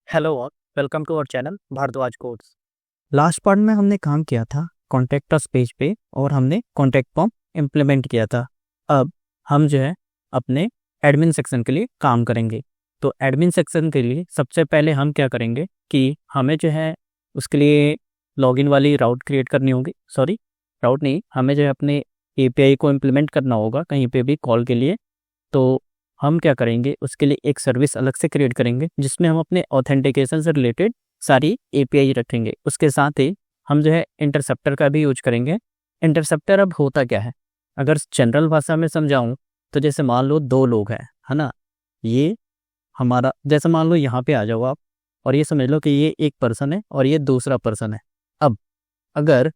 Hello और welcome to our channel Bhardwaj Codes. Last part में हमने काम किया था कॉन्टैक्ट अस पेज पे और हमने कॉन्टैक्ट फॉर्म इम्प्लीमेंट किया था। अब हम जो है अपने एडमिन सेक्शन के लिए काम करेंगे। तो एडमिन सेक्शन के लिए सबसे पहले हम क्या करेंगे कि हमें जो है उसके लिए लॉगिन वाली राउट क्रिएट करनी होगी। सॉरी, राउट नहीं, हमें जो है अपने एपीआई को इम्प्लीमेंट करना होगा कहीं पे भी कॉल के लिए। तो हम क्या करेंगे, उसके लिए एक सर्विस अलग से क्रिएट करेंगे जिसमें हम अपने ऑथेंटिकेशन से रिलेटेड सारी एपीआई रखेंगे। उसके साथ ही हम जो है इंटरसेप्टर का भी यूज करेंगे। इंटरसेप्टर अब होता क्या है, अगर जनरल भाषा में समझाऊं तो जैसे मान लो दो लोग हैं, है ना। ये हमारा जैसे मान लो यहाँ पे आ जाओ आप और ये समझ लो कि ये एक पर्सन है और ये दूसरा पर्सन है। अब अगर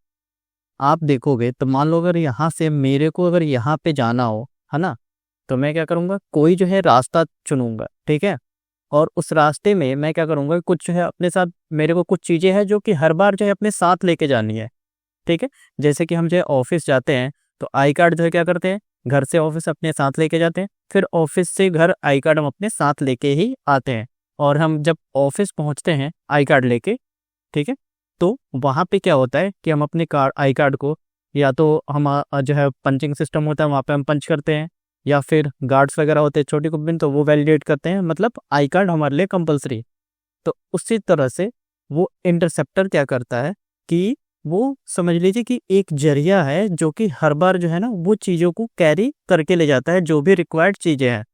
आप देखोगे तो मान लो अगर यहाँ से मेरे को अगर यहाँ पे जाना हो, है ना, तो मैं क्या करूँगा, कोई जो है रास्ता चुनूंगा, ठीक है। और उस रास्ते में मैं क्या करूँगा, कुछ जो है अपने साथ मेरे को कुछ चीज़ें हैं जो कि हर बार जो है अपने साथ लेके जानी है, ठीक है। जैसे कि हम जो है ऑफिस जाते हैं तो आई कार्ड जो है क्या करते हैं, घर से ऑफिस अपने साथ लेके जाते हैं, फिर ऑफिस से घर आई कार्ड हम अपने साथ लेके ही आते हैं। और हम जब ऑफिस पहुंचते हैं आई कार्ड लेके, ठीक है, तो वहाँ पे क्या होता है कि हम अपने कार्ड आई कार्ड को या तो हम जो है पंचिंग सिस्टम होता है वहाँ पे हम पंच करते हैं, या फिर गार्ड्स वगैरह होते हैं छोटी कंपनी तो वो वैलिडेट करते हैं, मतलब आई कार्ड हमारे लिए कंपलसरी। तो उसी तरह से वो इंटरसेप्टर क्या करता है कि वो समझ लीजिए कि एक जरिया है जो कि हर बार जो है ना वो चीज़ों को कैरी करके ले जाता है, जो भी रिक्वायर्ड चीज़ें हैं,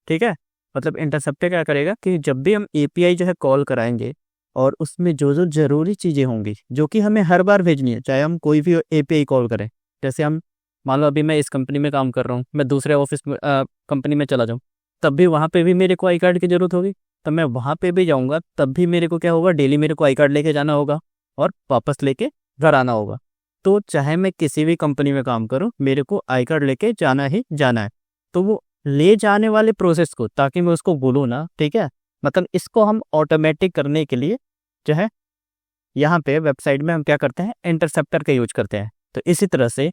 ठीक है। मतलब इंटरसेप्टर क्या करेगा कि जब भी हम एपीआई जो है कॉल कराएंगे और उसमें जो जो जरूरी चीज़ें होंगी जो कि हमें हर बार भेजनी है, चाहे हम कोई भी एपीआई कॉल करें। जैसे हम मान लो अभी मैं इस कंपनी में काम कर रहा हूँ, मैं दूसरे ऑफिस में कंपनी में चला जाऊँ, तब भी वहाँ पे भी मेरे को आई कार्ड की ज़रूरत होगी। तब मैं वहाँ पे भी जाऊँगा तब भी मेरे को क्या होगा, डेली मेरे को आई कार्ड लेके जाना होगा और वापस लेके घर आना होगा। तो चाहे मैं किसी भी कंपनी में काम करूँ मेरे को आई कार्ड लेके जाना ही जाना है। तो वो ले जाने वाले प्रोसेस को, ताकि मैं उसको भूलूँ ना, ठीक है, मतलब इसको हम ऑटोमेटिक करने के लिए जो है यहाँ पे वेबसाइट में हम क्या करते हैं, इंटरसेप्टर का यूज करते हैं। तो इसी तरह से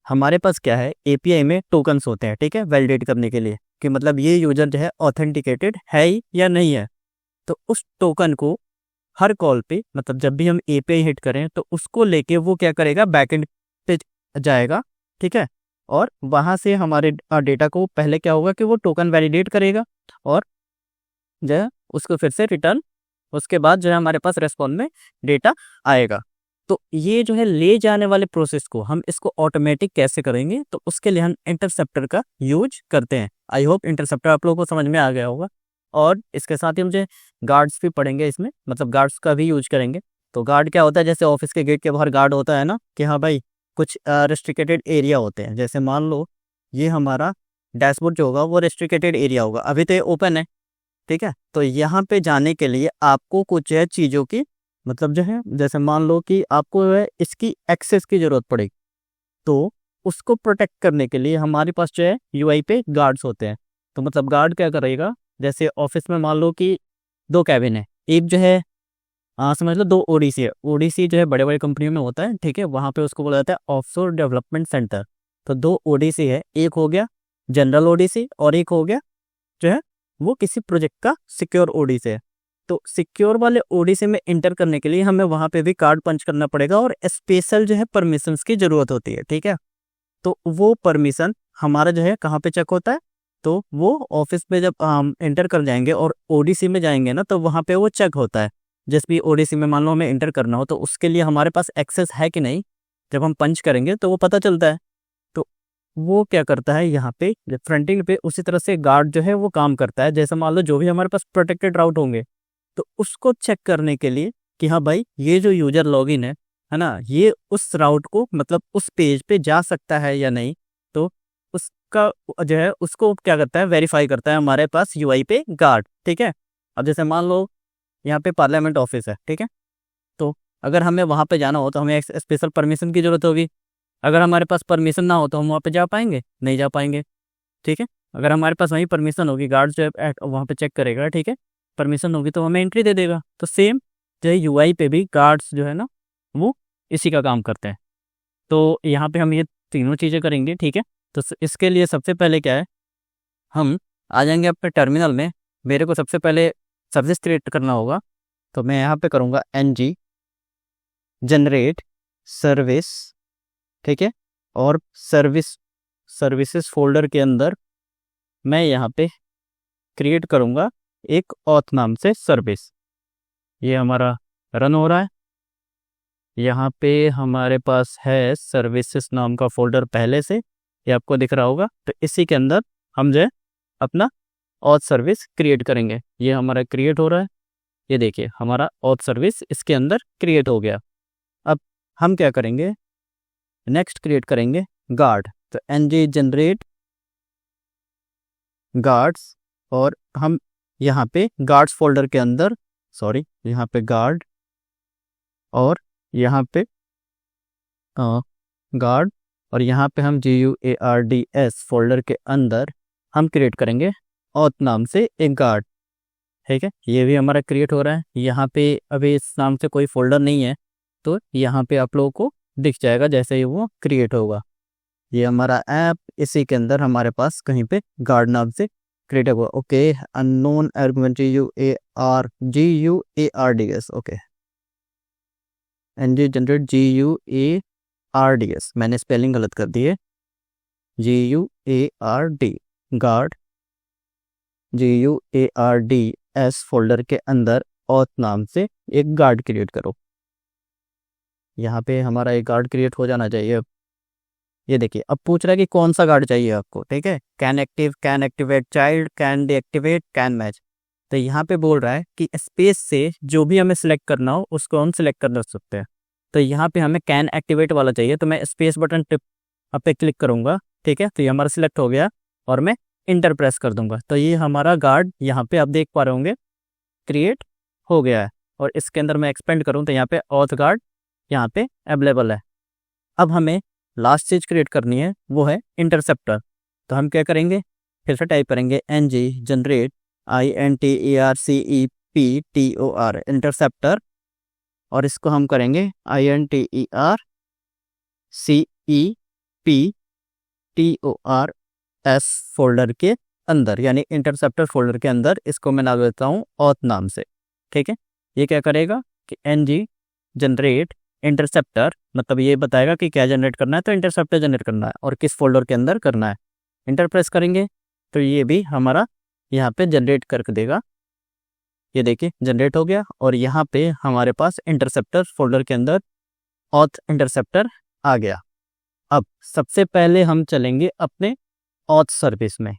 हमारे पास क्या है, एपीआई में टोकन्स होते हैं, ठीक है, वैलिडेट करने के लिए कि मतलब ये यूजर जो है ऑथेंटिकेटेड है ही या नहीं है। तो उस टोकन को हर कॉल पे, मतलब जब भी हम एपीआई हिट करें तो उसको लेके वो क्या करेगा, बैकएंड पे जाएगा, ठीक है। और वहां से हमारे डेटा को पहले क्या होगा कि वो टोकन वैलिडेट करेगा और जो है उसको फिर से रिटर्न, उसके बाद जो है हमारे पास रेस्पॉन्स में डेटा आएगा। तो ये जो है ले जाने वाले प्रोसेस को हम इसको ऑटोमेटिक कैसे करेंगे, तो उसके लिए हम इंटरसेप्टर का यूज करते हैं। आई होप इंटरसेप्टर आप लोगों को समझ में आ गया होगा। और इसके साथ ही मुझे गार्ड्स भी पढ़ेंगे इसमें, मतलब गार्ड्स का भी यूज करेंगे। तो गार्ड क्या होता है, जैसे ऑफिस के गेट के बाहर गार्ड होता है ना, कि हाँ भाई कुछ रेस्ट्रिकेटेड एरिया होते हैं। जैसे मान लो ये हमारा डैशबोर्ड जो होगा वो रेस्ट्रिकेटेड एरिया होगा, अभी तो ये ओपन है, ठीक है। तो यहाँ पे जाने के लिए आपको कुछ है चीज़ों की, मतलब जो है जैसे मान लो कि आपको जो है इसकी एक्सेस की ज़रूरत पड़ेगी, तो उसको प्रोटेक्ट करने के लिए हमारे पास जो है यूआई पे गार्ड्स होते हैं। तो मतलब गार्ड क्या करेगा, जैसे ऑफिस में मान लो कि दो कैबिन है, एक जो है समझ लो दो ओडीसी है। ओडीसी जो है बड़े बड़े कंपनियों में होता है, ठीक है, वहाँ पे उसको बोला जाता है ऑफशोर डेवलपमेंट सेंटर। तो दो ओडीसी है, एक हो गया जनरल ओडीसी और एक हो गया जो है वो किसी प्रोजेक्ट का सिक्योर ओडीसी है। तो सिक्योर वाले ओडीसी में इंटर करने के लिए हमें वहां पे भी कार्ड पंच करना पड़ेगा और स्पेशल जो है परमिशंस की जरूरत होती है, ठीक है। तो वो परमिशन हमारा जो है कहाँ पे चेक होता है, तो वो ऑफिस में जब हम एंटर कर जाएंगे और ओडीसी में जाएंगे ना, तो वहाँ पे वो चेक होता है। जिस भी ओडीसी में मान लो हमें एंटर करना हो तो उसके लिए हमारे पास एक्सेस है कि नहीं, जब हम पंच करेंगे तो वो पता चलता है। तो वो क्या करता है, यहाँ पे फ्रंटिंग पे उसी तरह से गार्ड जो है वो काम करता है। जैसे मान लो जो भी हमारे पास प्रोटेक्टेड राउट होंगे तो उसको चेक करने के लिए कि हाँ भाई ये जो यूजर लॉगिन है ना, ये उस राउट को मतलब उस पेज पे जा सकता है या नहीं। तो उसका जो है उसको क्या करता है, वेरीफाई करता है हमारे पास यूआई पे गार्ड, ठीक है। अब जैसे मान लो यहाँ पे पार्लियामेंट ऑफिस है, ठीक है, तो अगर हमें वहाँ पे जाना हो तो हमें एक स्पेशल परमिशन की जरूरत होगी। अगर हमारे पास परमिशन ना हो तो हम वहाँ पे जा पाएंगे, नहीं जा पाएंगे, ठीक है। अगर हमारे पास वहीं परमिशन होगी, गार्ड जो है वहाँ पे चेक करेगा, ठीक है, परमिशन होगी तो हमें एंट्री दे देगा। तो सेम जो है यूआई पे भी गार्ड्स जो है ना वो इसी का काम करते हैं। तो यहाँ पे हम ये तीनों चीज़ें करेंगे, ठीक है। तो इसके लिए सबसे पहले क्या है, हम आ जाएंगे अपने टर्मिनल में। मेरे को सबसे पहले सर्विस क्रिएट करना होगा। तो मैं यहाँ पे करूँगा ng जनरेट सर्विस, ठीक है, और सर्विसेज फोल्डर के अंदर मैं यहाँ पे क्रिएट करूँगा एक ऑथ नाम से सर्विस। ये हमारा रन हो रहा है। यहाँ पे हमारे पास है सर्विसेज नाम का फोल्डर पहले से, ये आपको दिख रहा होगा। तो इसी के अंदर हम जो है अपना ऑथ सर्विस क्रिएट करेंगे। ये हमारा क्रिएट हो रहा है, ये देखिए हमारा ऑथ सर्विस इसके अंदर क्रिएट हो गया। अब हम क्या करेंगे, नेक्स्ट क्रिएट करेंगे गार्ड। तो ng जनरेट गार्ड्स, और हम यहाँ पे गार्ड्स फोल्डर के अंदर यहाँ पे गार्ड, और यहाँ पे गार्ड, और यहाँ पे हम GUARDS फोल्डर के अंदर हम क्रिएट करेंगे ऑथ नाम से एक गार्ड, ठीक है। ये भी हमारा क्रिएट हो रहा है। यहाँ पे अभी इस नाम से कोई फोल्डर नहीं है, तो यहाँ पे आप लोगों को दिख जाएगा जैसे ही वो क्रिएट होगा। ये हमारा ऐप, इसी के अंदर हमारे पास कहीं पे गार्ड नाम से क्रिएट हुआ। Okay, unknown argument GUARDS, okay, ng generate GUARDS, मैंने स्पेलिंग गलत कर दी है, GUARD गार्ड, GUARDS फोल्डर के अंदर ऑथ नाम से एक गार्ड क्रिएट करो। यहाँ पे हमारा एक गार्ड क्रिएट हो जाना चाहिए। अब ये देखिए, अब पूछ रहा है कि कौन सा गार्ड चाहिए आपको, ठीक है। Can active, can activate child, can deactivate, can match. तो यहाँ पे बोल रहा है कि स्पेस से जो भी हमें सिलेक्ट करना हो उसको हम सिलेक्ट कर सकते हैं। तो यहाँ पे हमें कैन एक्टिवेट वाला चाहिए, तो मैं स्पेस बटन टिप पे क्लिक करूँगा, ठीक है। तो ये हमारा सिलेक्ट हो गया और मैं इंटर प्रेस कर दूंगा। तो ये हमारा गार्ड यहाँ पे आप देख पा रहे होंगे क्रिएट हो गया है। और इसके अंदर मैं एक्सपेंड करूँ तो यहाँ पे ऑथ गार्ड यहाँ पे अवेलेबल है। अब हमें लास्ट चीज क्रिएट करनी है, वो है इंटरसेप्टर। तो हम क्या करेंगे, फिर से टाइप करेंगे ng जनरेट INTERCEPTOR इंटरसेप्टर, और इसको हम करेंगे INTERCEPTORS फोल्डर के अंदर, यानी इंटरसेप्टर फोल्डर के अंदर। इसको मैं नाम देता हूँ ऑथ नाम से, ठीक है। ये क्या करेगा कि ng जनरेट इंटरसेप्टर, मतलब ये बताएगा कि क्या जनरेट करना है, तो इंटरसेप्टर जनरेट करना है और किस फोल्डर के अंदर करना है। इंटर प्रेस करेंगे तो ये भी हमारा यहाँ पे जनरेट करके देगा। ये देखिए जनरेट हो गया, और यहाँ पे हमारे पास इंटरसेप्टर फोल्डर के अंदर ऑथ इंटरसेप्टर आ गया। अब सबसे पहले हम चलेंगे अपने ऑथ सर्विस में।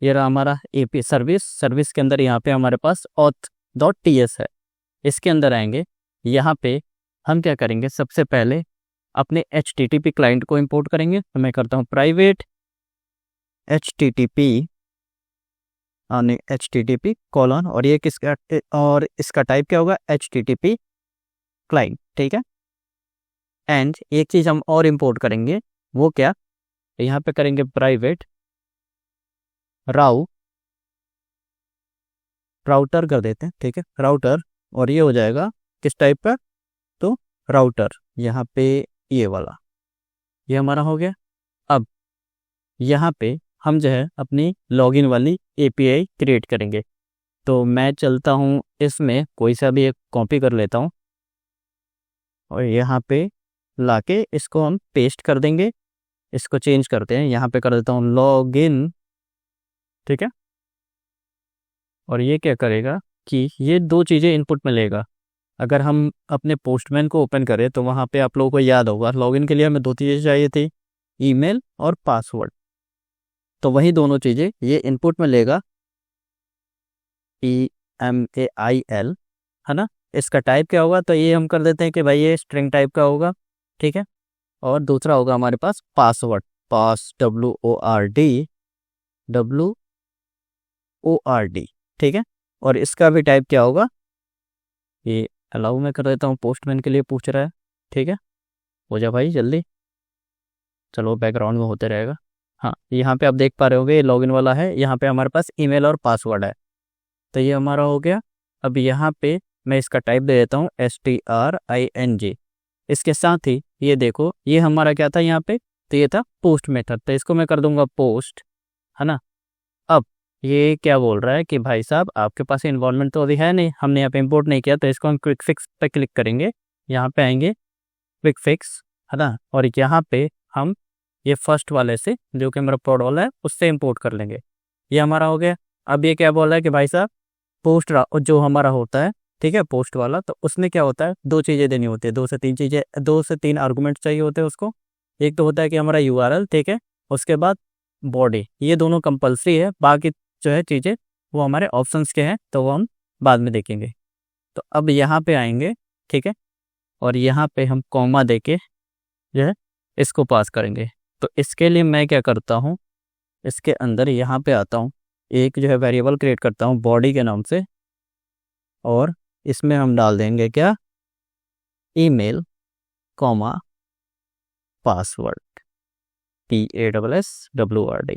ये रहा हमारा AP सर्विस के अंदर यहाँ पे हमारे पास auth.ts है। इसके अंदर आएंगे, यहाँ पे हम क्या करेंगे, सबसे पहले अपने HTTP क्लाइंट को इंपोर्ट करेंगे। तो मैं करता हूँ प्राइवेट HTTP कोलन, और ये किसका, और इसका टाइप क्या होगा, HTTP क्लाइंट, ठीक है। एंड एक चीज हम और इंपोर्ट करेंगे, वो क्या, यहाँ पे करेंगे प्राइवेट राउटर कर देते हैं, ठीक है, राउटर। और ये हो जाएगा किस टाइप का, तो राउटर, यहाँ पे ये वाला, ये हमारा हो गया। अब यहाँ पे हम जो है अपनी लॉगिन वाली API क्रिएट करेंगे। तो मैं चलता हूँ इसमें, कोई सा भी एक कॉपी कर लेता हूँ, और यहाँ पे लाके इसको हम पेस्ट कर देंगे। इसको चेंज करते हैं, यहाँ पे कर देता हूँ लॉगिन, ठीक है। और ये क्या करेगा कि ये दो चीज़ें इनपुट में लेगा। अगर हम अपने पोस्टमैन को ओपन करें तो वहाँ पे आप लोगों को याद होगा, लॉगिन के लिए हमें दो चीज़ें चाहिए थी, ईमेल और पासवर्ड। तो वही दोनों चीज़ें ये इनपुट में लेगा, EMAIL, है ना। इसका टाइप क्या होगा, तो ये हम कर देते हैं कि भाई ये स्ट्रिंग टाइप का होगा, ठीक है। और दूसरा होगा हमारे पास पासवर्ड, WORD, ठीक है। और इसका भी टाइप क्या होगा, ये अलाउ में कर देता हूँ, पोस्टमैन के लिए पूछ रहा है, ठीक है। हो जा भाई जल्दी, चलो बैकग्राउंड में होते रहेगा। हाँ, यहाँ पे आप देख पा रहे होगे ये लॉगिन वाला है, यहाँ पे हमारे पास ईमेल और पासवर्ड है। तो ये हमारा हो गया। अब यहाँ पे मैं इसका टाइप दे देता हूँ STRING। इसके साथ ही ये देखो, ये हमारा क्या था यहाँ पे, तो ये था पोस्ट मेथड, तो इसको मैं कर दूंगा पोस्ट, है ना। अब ये क्या बोल रहा है कि भाई साहब आपके पास इन्वॉल्वमेंट तो अभी है नहीं, हमने यहाँ पे इंपोर्ट नहीं किया, तो इसको हम क्विक फिक्स पे क्लिक करेंगे। यहाँ पे आएंगे क्विक फिक्स, है ना, और यहाँ पे हम ये फर्स्ट वाले से जो कि मेरा प्रोडोल है उससे इंपोर्ट कर लेंगे। ये हमारा हो गया। अब ये क्या बोल रहा है कि भाई साहब पोस्ट जो हमारा होता है, ठीक है, पोस्ट वाला, तो उसमें क्या होता है, दो चीज़ें देनी होती है, दो से तीन आर्गूमेंट चाहिए होते हैं उसको। एक तो होता है कि हमारा यूआरएल, ठीक है, उसके बाद बॉडी, ये दोनों कंपलसरी है, बाकी जो है चीज़ें वो हमारे ऑप्शंस के हैं, तो वो हम बाद में देखेंगे। तो अब यहाँ पे आएंगे, ठीक है, और यहाँ पे हम कॉमा देके जो है इसको पास करेंगे। तो इसके लिए मैं क्या करता हूँ, इसके अंदर यहाँ पे आता हूँ, एक जो है वेरिएबल क्रिएट करता हूँ बॉडी के नाम से, और इसमें हम डाल देंगे क्या, ईमेल कॉमा पासवर्ड, PASSWORD,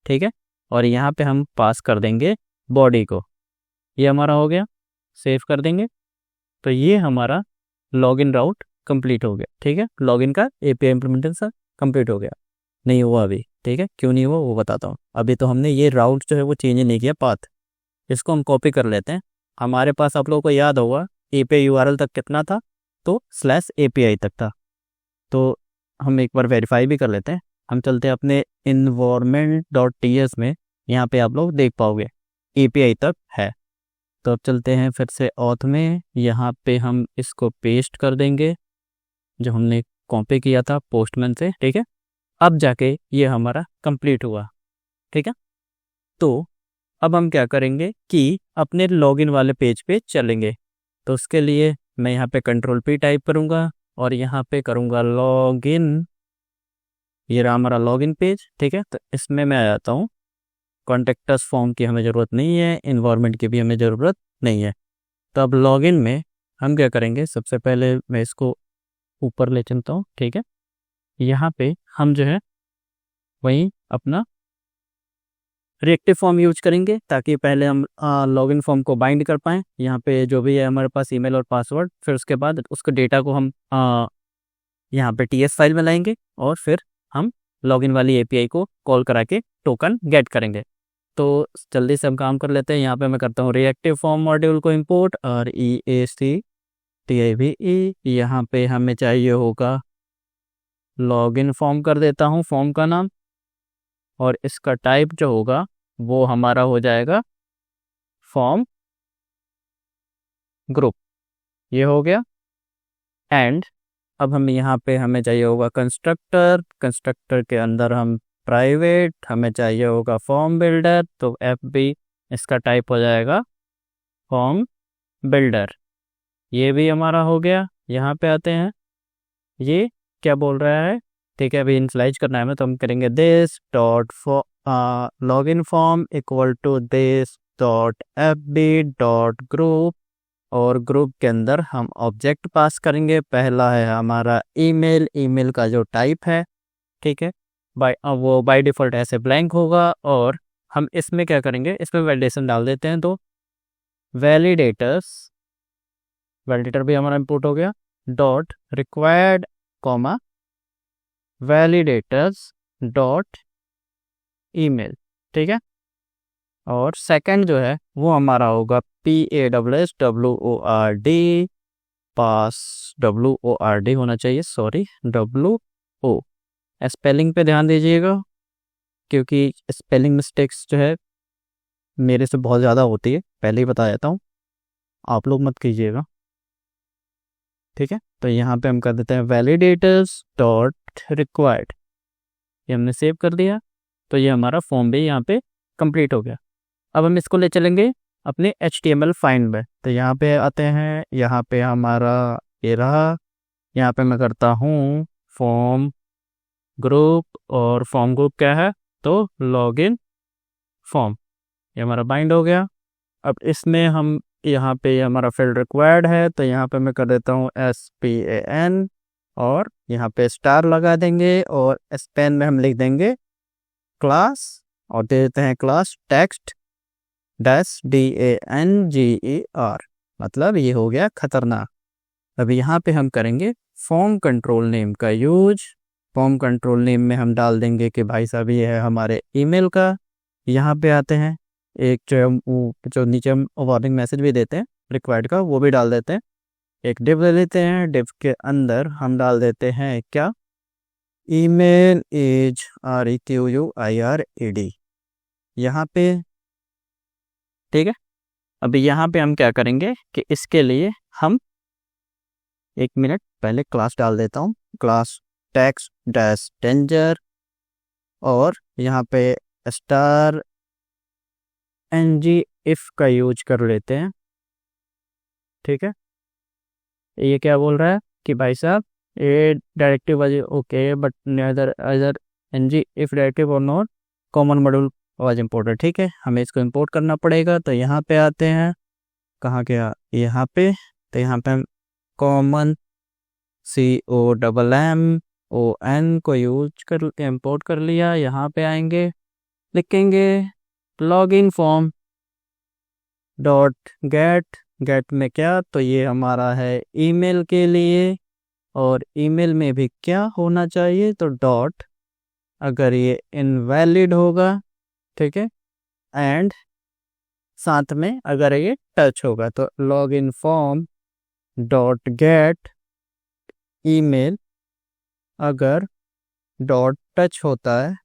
ठीक है, और यहाँ पे हम पास कर देंगे बॉडी को। ये हमारा हो गया, सेव कर देंगे। तो ये हमारा लॉगिन राउट कंप्लीट हो गया, ठीक है, लॉगिन का API इम्प्लीमेंटेशन कंप्लीट हो गया। नहीं हुआ अभी, ठीक है, क्यों नहीं हुआ वो बताता हूँ। अभी तो हमने ये राउट जो है वो चेंज नहीं किया, पाथ, इसको हम कॉपी कर लेते हैं। हमारे पास आप लोगों को याद होगा API URL तक कितना था, तो /API तक था। तो हम एक बार वेरीफाई भी कर लेते हैं। हम चलते हैं अपने environment.ts में, यहाँ पे आप लोग देख पाओगे API तक है। तो अब चलते हैं फिर से ऑथ में, यहाँ पे हम इसको पेस्ट कर देंगे जो हमने कॉपी किया था पोस्टमैन से, ठीक है। अब जाके ये हमारा कंप्लीट हुआ, ठीक है। तो अब हम क्या करेंगे कि अपने लॉगिन वाले पेज पे चलेंगे। तो उसके लिए मैं यहाँ पे Ctrl+P टाइप करूँगा और यहाँ पे करूँगा लॉगिन। ये रहा हमारा लॉगिन पेज, ठीक है। तो इसमें मैं आ जाता हूँ। कॉन्टेक्ट अस फॉर्म की हमें ज़रूरत नहीं है, इन्वायरमेंट की भी हमें ज़रूरत नहीं है। तो अब लॉगिन में हम क्या करेंगे, सबसे पहले मैं इसको ऊपर ले चलता हूँ, ठीक है। यहाँ पे हम जो है वहीं अपना रिएक्टिव फॉर्म यूज करेंगे, ताकि पहले हम लॉगिन फॉर्म को बाइंड कर पाएँ। यहाँ पे जो भी है हमारे पास ईमेल और पासवर्ड, फिर उसके बाद उसके डेटा को हम यहाँ पे TS फाइल में लाएंगे और फिर हम लॉगिन वाली API को कॉल करा के टोकन गेट करेंगे। तो जल्दी से हम काम कर लेते हैं। यहाँ पे मैं करता हूँ रिएक्टिव फॉर्म मॉड्यूल को इंपोर्ट, और EACTIVE, यहाँ पे हमें चाहिए होगा लॉगिन फॉर्म कर देता हूँ फॉर्म का नाम, और इसका टाइप जो होगा वो हमारा हो जाएगा फॉर्म ग्रुप। ये हो गया। एंड अब हम यहाँ पे हमें चाहिए होगा कंस्ट्रक्टर के अंदर हम प्राइवेट, हमें चाहिए होगा फॉर्म बिल्डर, तो FB, इसका टाइप हो जाएगा फॉर्म बिल्डर। ये भी हमारा हो गया। यहाँ पे आते हैं, ये क्या बोल रहा है, ठीक है, अभी इनिशियलाइज करना है हमें, तो हम करेंगे this dot login form equal to this dot FB dot group, और ग्रुप के अंदर हम ऑब्जेक्ट पास करेंगे। पहला है हमारा ईमेल का जो टाइप है, ठीक है, वो बाय डिफ़ॉल्ट ऐसे ब्लैंक होगा। और हम इसमें क्या करेंगे, इसमें वैलिडेशन डाल देते हैं। तो वैलिडेटर भी हमारा इंपोर्ट हो गया, dot required comma validators dot email, ठीक है। और सेकंड जो है वो हमारा होगा PASSWORD, पास WORD होना चाहिए, सॉरी WO। स्पेलिंग पे ध्यान दीजिएगा, क्योंकि स्पेलिंग मिस्टेक्स जो है मेरे से बहुत ज़्यादा होती है, पहले ही बता देता हूँ, आप लोग मत कीजिएगा, ठीक है। तो यहाँ पे हम कर देते हैं वैलिडेटर्स डॉट रिक्वायर्ड, ये हमने सेव कर दिया। तो ये हमारा फॉर्म भी यहाँ पे कंप्लीट हो गया। अब हम इसको ले चलेंगे अपने HTML फाइल में। तो यहाँ पे आते हैं, यहाँ पे हमारा ये रहा, यहाँ पे मैं करता हूँ फॉर्म ग्रुप, और फॉर्म ग्रुप क्या है, तो लॉगिन फॉर्म, ये हमारा बाइंड हो गया। अब इसमें हम यहाँ पे हमारा फील्ड रिक्वायर्ड है, तो यहाँ पे मैं कर देता हूँ SPAN, और यहाँ पे स्टार लगा देंगे, और स्पैन में हम लिख देंगे क्लास, और दे देते हैं क्लास टेक्स्ट DANGER, मतलब ये हो गया खतरनाक। अब यहाँ पे हम करेंगे फॉर्म कंट्रोल नेम का यूज। फॉर्म कंट्रोल नेम में हम डाल देंगे कि भाई साहब ये है हमारे ईमेल का। यहाँ पे आते हैं, एक जो नीचे हम वार्निंग मैसेज भी देते हैं रिक्वायर्ड का, वो भी डाल देते हैं। एक डिव ले लेते हैं, डिव के अंदर हम डाल देते हैं क्या, ईमेल इज REQUIRED यहाँ पे। ठीक है, अभी यहाँ पे हम क्या करेंगे कि इसके लिए हम 1 मिनट पहले क्लास डाल देता हूँ, क्लास टेक्स्ट डैश डेंजर, और यहाँ पे स्टार NGIF का यूज कर लेते हैं। ठीक है, ये क्या बोल रहा है कि भाई साहब ये directive was okay but neither other NGIF directive और not common module was important. ठीक है, हमें इसको इंपोर्ट करना पड़ेगा। तो यहाँ पे आते हैं, कहाँ गया, यहाँ पे। तो यहाँ पे हम कॉमन COMMON को यूज कर इंपोर्ट कर लिया। यहाँ पे आएंगे, लिखेंगे लॉगिन फॉर्म डॉट गेट में क्या, तो ये हमारा है ईमेल के लिए, और ईमेल में भी क्या होना चाहिए, तो डॉट, अगर ये इनवैलिड होगा, ठीक है, एंड साथ में अगर ये टच होगा तो login form dot gate email, अगर डॉट टच होता है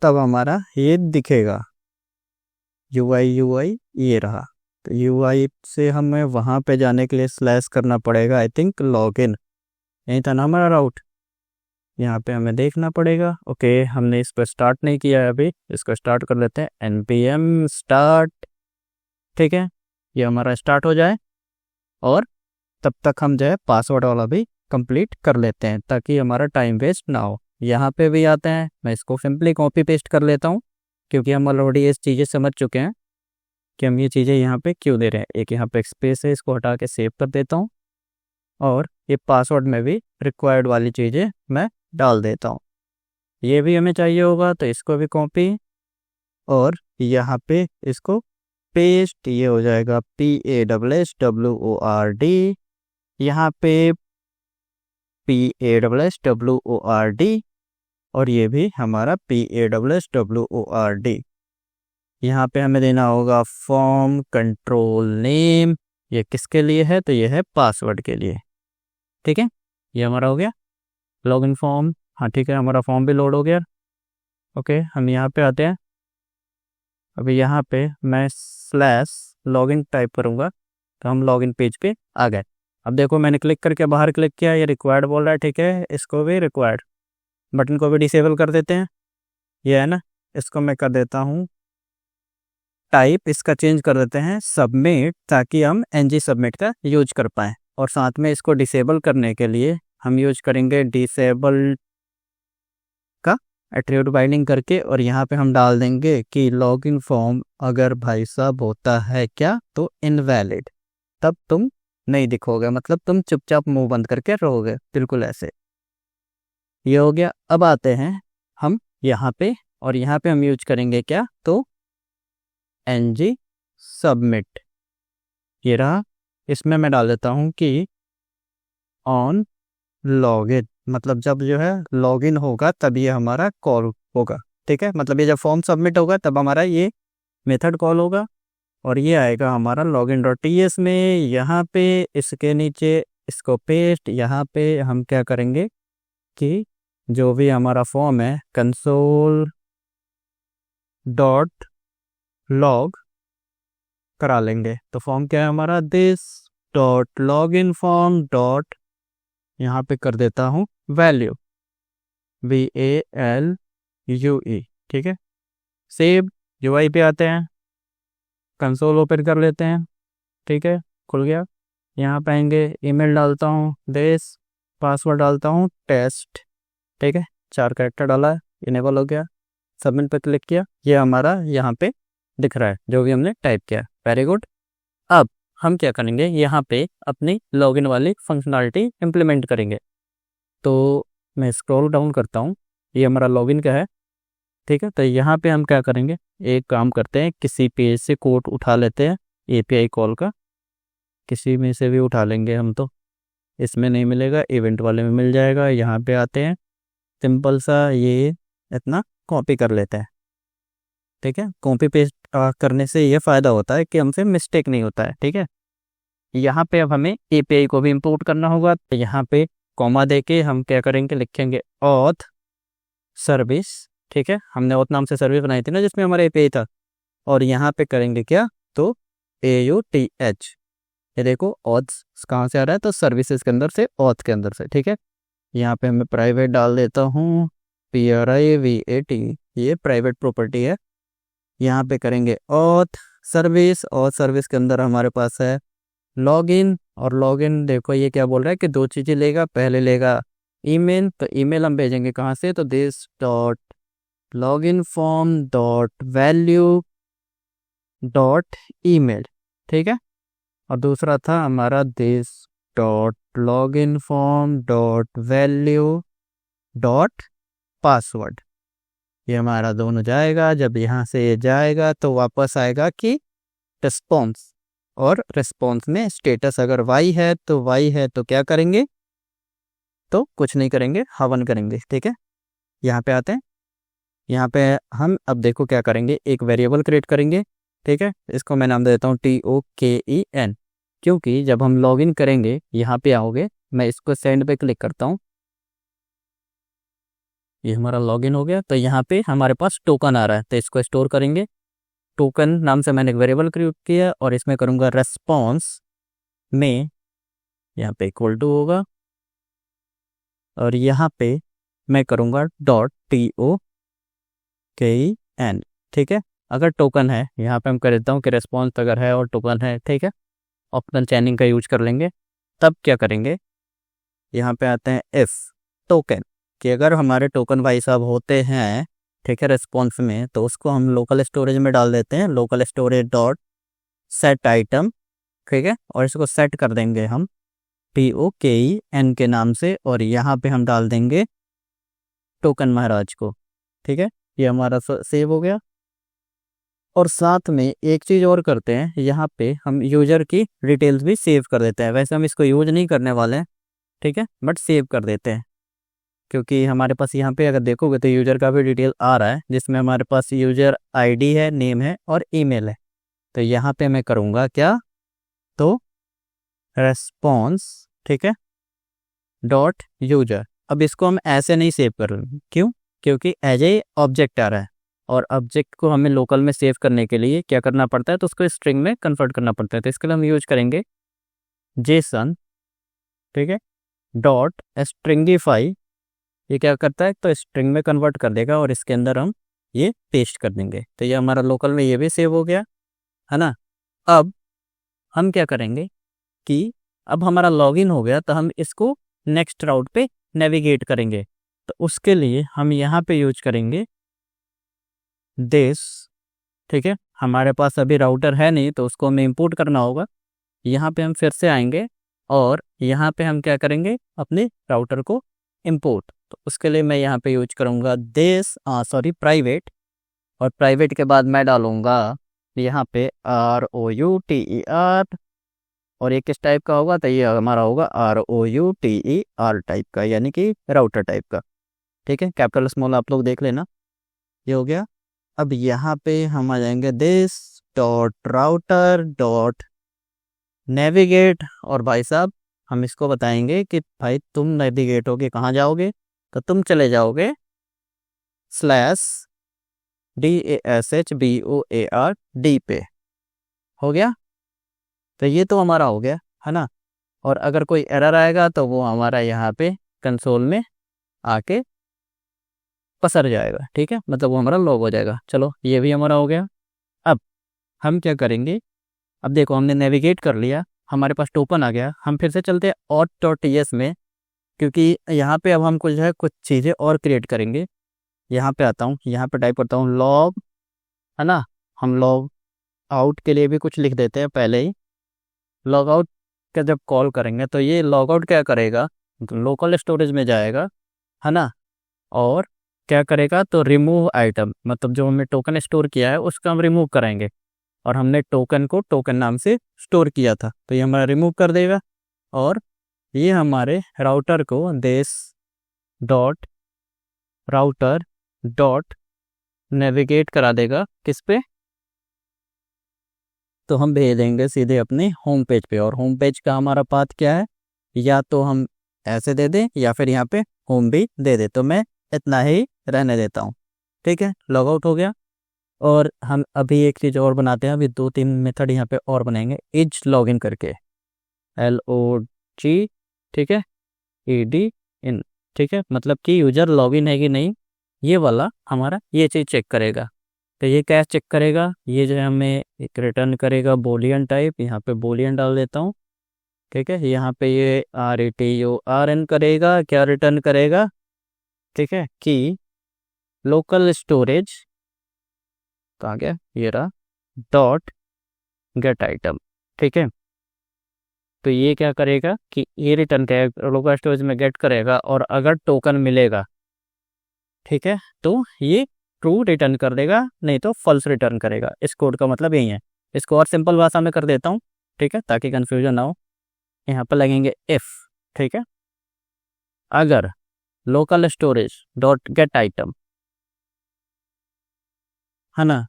तब हमारा ये दिखेगा UI ये रहा। तो UI से हमें वहाँ पे जाने के लिए स्लैश करना पड़ेगा, आई थिंक लॉगिन, यही था ना हमारा राउट। यहाँ पे हमें देखना पड़ेगा। ओके, हमने इस पर स्टार्ट नहीं किया है अभी, इसको स्टार्ट कर लेते हैं, NPM स्टार्ट। ठीक है, ये हमारा स्टार्ट हो जाए, और तब तक हम जो है पासवर्ड वाला भी कंप्लीट कर लेते हैं ताकि हमारा टाइम वेस्ट ना हो। यहाँ पे भी आते हैं, मैं इसको सिंपली कॉपी पेस्ट कर लेता हूँ क्योंकि हम ऑलरेडी ये चीज़ें समझ चुके हैं कि हम ये चीज़ें यहाँ पे क्यों दे रहे हैं। एक यहाँ पे स्पेस है, इसको हटा के सेव कर देता हूँ, और ये पासवर्ड में भी रिक्वायर्ड वाली चीज़ें मैं डाल देता हूँ। ये भी हमें चाहिए होगा तो इसको भी कॉपी, और यहाँ पे इसको पेस्ट, ये हो जाएगा PASSWORD, यहाँ पे PASSWORD, और ये भी हमारा PASSWORD। यहाँ पे हमें देना होगा फॉर्म कंट्रोल नेम, ये किसके लिए है, तो ये है पासवर्ड के लिए। ठीक है, ये हमारा हो गया लॉगिन फॉर्म। हाँ ठीक है, हमारा फॉर्म भी लोड हो गया। ओके, हम यहाँ पे आते हैं, अभी यहाँ पे मैं स्लैश लॉगिन टाइप करूँगा तो हम लॉगिन पेज पे आ गए। अब देखो, मैंने क्लिक करके बाहर क्लिक किया, ये रिक्वायर्ड बोल रहा है। ठीक है, इसको भी रिक्वायर्ड बटन को भी डिसेबल कर देते हैं, ये है ना, इसको मैं कर देता हूँ टाइप, इसका चेंज कर देते हैं सबमिट, ताकि हम NG सबमिट का यूज कर पाएँ। और साथ में इसको डिसेबल करने के लिए हम यूज करेंगे डिसेबल का एट्रीब्यूट बाइंडिंग करके, और यहाँ पे हम डाल देंगे कि लॉगिन फॉर्म अगर भाई साहब होता है क्या, तो इनवैलिड, तब तुम नहीं दिखोगे, मतलब तुम चुपचाप मुंह बंद करके रहोगे, बिल्कुल ऐसे। ये हो गया। अब आते हैं हम यहाँ पे, और यहाँ पे हम यूज करेंगे क्या, तो NG सबमिट, ये रहा। इसमें मैं डाल देता हूँ कि ऑन लॉगिन, मतलब जब जो है लॉगिन होगा तब ये हमारा कॉल होगा। ठीक है, मतलब ये जब फॉर्म सबमिट होगा तब हमारा ये मेथड कॉल होगा, और ये आएगा हमारा login.ts में। यहाँ पे इसके नीचे इसको पेस्ट, यहाँ पे हम क्या करेंगे कि जो भी हमारा फॉर्म है console.log करा लेंगे। तो फॉर्म क्या है हमारा, this.login form डॉट, यहाँ पे कर देता हूँ वैल्यू VALUE। ठीक है, सेव। UI पे आते हैं, कंसोल ओपन कर लेते हैं। ठीक है, खुल गया। यहाँ पे आएंगे, ईमेल डालता हूँ दिस, पासवर्ड डालता हूँ टेस्ट। ठीक है, 4 कैरेक्टर डाला है, इनेबल हो गया। सबमिट पे क्लिक किया, ये हमारा यहाँ पे दिख रहा है जो भी हमने टाइप किया। Very good. अब हम क्या करेंगे, यहाँ पे अपनी लॉगिन वाली फंक्शनलिटी इम्प्लीमेंट करेंगे। तो मैं स्क्रॉल डाउन करता हूँ, ये हमारा लॉगिन का है। ठीक है, तो यहाँ पे हम क्या करेंगे, एक काम करते हैं, किसी पेज से कोड उठा लेते हैं API कॉल का, किसी में से भी उठा लेंगे हम, तो इसमें नहीं मिलेगा, इवेंट वाले में मिल जाएगा। यहाँ पे आते हैं, सिंपल सा ये इतना कॉपी कर लेते हैं। ठीक है। कॉपी पेस्ट करने से ये फ़ायदा होता है कि हमसे मिस्टेक नहीं होता है, ठीक है। यहाँ पे अब हमें एपीआई को भी इंपोर्ट करना होगा, तो यहाँ पे कॉमा दे के हम क्या करेंगे, लिखेंगे ऑथ सर्विस, ठीक है। हमने ऑथ नाम से सर्विस बनाई थी ना जिसमें हमारा एपीआई था, और यहाँ पे करेंगे क्या, तो AUTH, ये देखो ऑथ कहाँ से आ रहा है, तो सर्विसेज के अंदर से, ऑथ के अंदर से, ठीक है। यहाँ पे मैं प्राइवेट डाल देता हूँ, PRIVAT, ये प्राइवेट प्रॉपर्टी है। यहाँ पे करेंगे ऑथ सर्विस, ऑथ सर्विस के अंदर हमारे पास है लॉगिन, और लॉगिन देखो ये क्या बोल रहा है कि दो चीज़ें लेगा, पहले लेगा ईमेल, तो ईमेल हम भेजेंगे कहाँ से, तो this dot login form dot value dot email, ठीक है। और दूसरा था हमारा this dot login form dot value dot password, ये हमारा दोनों जाएगा। जब यहाँ से ये जाएगा तो वापस आएगा कि रिस्पॉन्स, और रिस्पॉन्स में स्टेटस अगर वाई है तो वाई है तो क्या करेंगे, तो कुछ नहीं करेंगे, हवन करेंगे, ठीक है। यहाँ पे आते हैं, यहाँ पे हम अब देखो क्या करेंगे, एक वेरिएबल क्रिएट करेंगे, ठीक है। इसको मैं नाम दे देता हूँ TOKEN, क्योंकि जब हम लॉगिन करेंगे यहाँ पे आओगे, मैं इसको सेंड पे क्लिक करता हूँ, ये हमारा लॉगिन हो गया। तो यहाँ पे हमारे पास टोकन आ रहा है, तो इसको स्टोर करेंगे। टोकन नाम से मैंने एक वेरिएबल क्रिएट किया, और इसमें करूँगा रेस्पॉन्स में, यहाँ पे इक्वल टू होगा, और यहाँ पे मैं करूँगा .TOKEN, ठीक है। अगर टोकन है, यहाँ पे हम कर देता हूँ कि रेस्पॉन्स अगर है और टोकन है, ठीक है, ऑप्शनल चैनिंग का यूज कर लेंगे। तब क्या करेंगे, यहाँ पे आते हैं इफ टोकन, कि अगर हमारे टोकन भाई साहब होते हैं, ठीक है, रेस्पॉन्स में, तो उसको हम लोकल स्टोरेज में डाल देते हैं, local storage dot set item, ठीक है। और इसको सेट कर देंगे हम TOKEN के नाम से, और यहाँ पे हम डाल देंगे टोकन महाराज को, ठीक है। ये हमारा सेव हो गया। और साथ में एक चीज़ और करते हैं, यहाँ पे हम यूजर की डिटेल्स भी सेव कर देते हैं। वैसे हम इसको यूज नहीं करने वाले हैं, ठीक है, बट सेव कर देते हैं, क्योंकि हमारे पास यहाँ पे अगर देखोगे तो यूजर का भी डिटेल आ रहा है, जिसमें हमारे पास यूजर ID है, नेम है और ईमेल है। तो यहाँ पे मैं करूँगा क्या, तो रेस्पॉन्स, ठीक है, डॉट यूजर। अब इसको हम ऐसे नहीं सेव कर रहे, क्यों, क्योंकि एज ए ऑब्जेक्ट आ रहा है, और ऑब्जेक्ट को हमें लोकल में सेव करने के लिए क्या करना पड़ता है, तो उसको स्ट्रिंग में कन्वर्ट करना पड़ता है। तो इसके लिए हम यूज करेंगे जेसन, ठीक है, डॉट स्ट्रिंगिफाई, ये क्या करता है, तो स्ट्रिंग में कन्वर्ट कर देगा, और इसके अंदर हम ये पेस्ट कर देंगे। तो ये हमारा लोकल में ये भी सेव हो गया, है ना। अब हम क्या करेंगे कि अब हमारा लॉगिन हो गया, तो हम इसको नेक्स्ट राउट पे नेविगेट करेंगे। तो उसके लिए हम यहाँ पे यूज करेंगे दिस, ठीक है। हमारे पास अभी राउटर है नहीं, तो उसको हमें इंपोर्ट करना होगा। यहाँ पे हम फिर से आएंगे, और यहाँ पे हम क्या करेंगे, अपने राउटर को इंपोर्ट। तो उसके लिए मैं यहाँ पे यूज करूँगा दिस प्राइवेट, और प्राइवेट के बाद मैं डालूँगा यहाँ पे ROUTER, और ये किस टाइप का होगा, तो ये हमारा होगा ROUTER टाइप का, यानी कि राउटर टाइप का, ठीक है। कैपिटल स्मॉल आप लोग देख लेना, ये हो गया। अब यहाँ पे हम आ जाएंगे this dot router dot navigate, और भाई साहब हम इसको बताएंगे कि भाई तुम नेविगेट होके कहाँ जाओगे, तो तुम चले जाओगे /DASHBOARD पे, हो गया। तो ये तो हमारा हो गया, है ना। और अगर कोई एरर आएगा तो वो हमारा यहाँ पे कंसोल में आके पसर जाएगा, ठीक है, मतलब वो हमारा लॉग हो जाएगा। चलो ये भी हमारा हो गया। अब हम क्या करेंगे, अब देखो हमने नेविगेट कर लिया, हमारे पास टोकन आ गया। हम फिर से चलते हैं auth.ts में, क्योंकि यहाँ पे अब हम कुछ है कुछ चीज़ें और क्रिएट करेंगे। यहाँ पे आता हूँ, यहाँ पे टाइप करता हूँ लॉग, है ना। हम लॉग आउट के लिए भी कुछ लिख देते हैं पहले ही। लॉग आउट का जब कॉल करेंगे तो ये लॉग आउट क्या करेगा, लोकल स्टोरेज में जाएगा, है ना, और क्या करेगा, तो रिमूव आइटम, मतलब जो हमने टोकन स्टोर किया है उसका हम रिमूव कराएंगे, और हमने टोकन को टोकन नाम से स्टोर किया था, तो ये हमारा रिमूव कर देगा। और ये हमारे राउटर को this dot router dot navigate करा देगा किस पे, तो हम भेज देंगे सीधे अपने होम पेज पे। और होम पेज का हमारा पाथ क्या है, या तो हम ऐसे दे दें या फिर यहाँ पे होम भी दे दे। तो मैं इतना ही रहने देता हूँ। ठीक है, लॉग आउट हो गया। और हम अभी एक चीज़ और बनाते हैं, अभी 2-3 मेथड यहाँ पे और बनाएंगे। इज लॉगिन करके, LOG, ठीक है, ED इन, ठीक है, मतलब कि यूजर लॉगिन है कि नहीं, ये वाला हमारा ये चीज़ चेक करेगा। तो ये क्या चेक करेगा, ये जो है हमें एक रिटर्न करेगा बोलियन टाइप, यहाँ पे बोलियन डाल देता हूँ। ठीक है, यहाँ पे ये RETURN करेगा, क्या रिटर्न करेगा, ठीक है, कि लोकल स्टोरेज कहाँ गया, ये रहा, डॉट गेट आइटम। ठीक है, तो ये क्या करेगा कि ये रिटर्न करेगा, लोकल स्टोरेज में गेट करेगा, और अगर टोकन मिलेगा, ठीक है, तो ये ट्रू रिटर्न कर देगा, नहीं तो फॉल्स रिटर्न करेगा। इस कोड का मतलब यही है। इसको और सिंपल भाषा में कर देता हूँ, ठीक है, ताकि कंफ्यूजन ना हो। यहाँ पर लगेंगे इफ, ठीक है, अगर local storage dot gate item, है ना,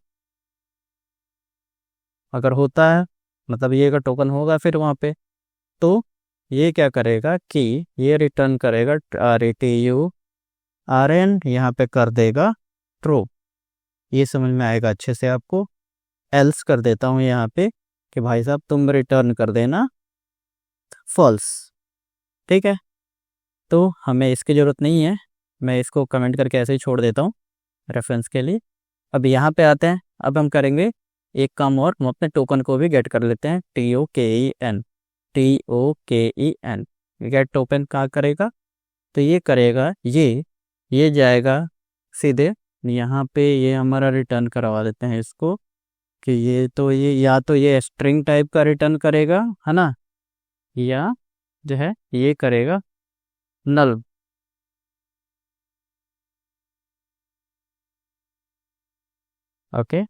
अगर होता है, मतलब ये अगर टोकन होगा फिर वहाँ पे, तो ये क्या करेगा कि ये रिटर्न करेगा RETURN, यहाँ पे कर देगा ट्रू। ये समझ में आएगा अच्छे से आपको। एल्स कर देता हूँ यहाँ पे कि भाई साहब तुम रिटर्न कर देना फॉल्स। ठीक है, तो हमें इसकी ज़रूरत नहीं है, मैं इसको कमेंट करके ऐसे ही छोड़ देता हूँ रेफरेंस के लिए। अब यहाँ पे आते हैं, अब हम करेंगे एक काम और, हम अपने टोकन को भी गेट कर लेते हैं। TOKEN गेट टोकन कहाँ करेगा, तो ये करेगा, ये जाएगा सीधे यहाँ पे, ये हमारा रिटर्न करवा देते हैं इसको कि ये तो ये या तो ये स्ट्रिंग टाइप का रिटर्न करेगा, है ना, या जो है ये करेगा नल। ओके,